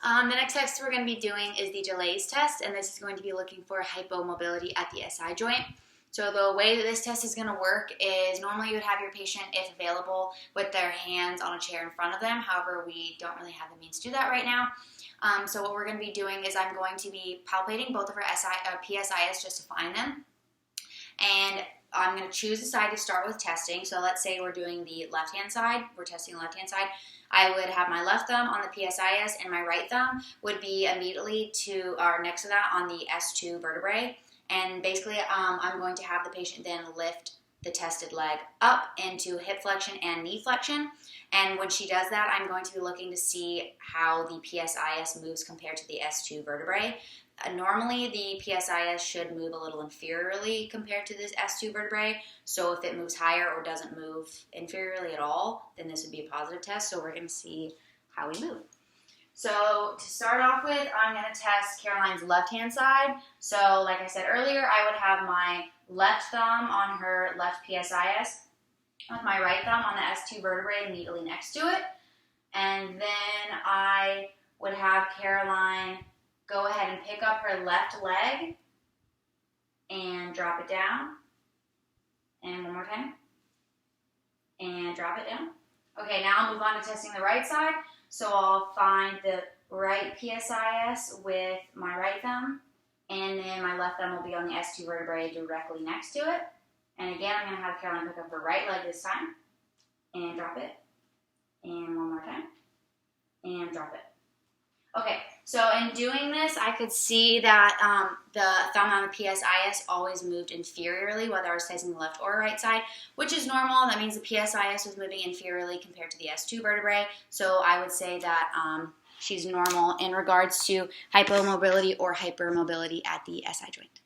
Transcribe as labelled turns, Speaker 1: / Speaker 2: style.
Speaker 1: The next test we're going to be doing is the gillet test, and this is going to be looking for hypomobility at the SI joint. So the way that this test is going to work is normally you would have your patient, if available, with their hands on a chair in front of them. However, we don't really have the means to do that right now. So what we're going to be doing is I'm going to be palpating both of our PSIs just to find them. And I'm going to choose a side to start with testing. So let's say we're doing the left-hand side. We're testing the left-hand side. I would have my left thumb on the PSIS, and my right thumb would be immediately to or next to that on the S2 vertebrae. And basically, I'm going to have the patient then lift the tested leg up into hip flexion and knee flexion. And when she does that, I'm going to be looking to see how the PSIS moves compared to the S2 vertebrae. Normally, the PSIS should move a little inferiorly compared to this S2 vertebrae. So if it moves higher or doesn't move inferiorly at all, then this would be a positive test. So we're going to see how we move. So to start off with, I'm going to test Caroline's left-hand side. So like I said earlier, I would have my left thumb on her left PSIS with my right thumb on the S2 vertebrae immediately next to it. And then I would have Caroline go ahead and pick up her left leg and drop it down. And one more time. And drop it down. Okay, now I'll move on to testing the right side. So I'll find the right PSIS with my right thumb, and then my left thumb will be on the S2 vertebrae directly next to it. And again, I'm going to have Caroline pick up her right leg this time, and drop it. And one more time, and drop it. Okay, so in doing this, I could see that the thumb on the PSIS always moved inferiorly, whether I was testing the left or right side, which is normal. That means the PSIS was moving inferiorly compared to the S2 vertebrae. So I would say that she's normal in regards to hypomobility or hypermobility at the SI joint.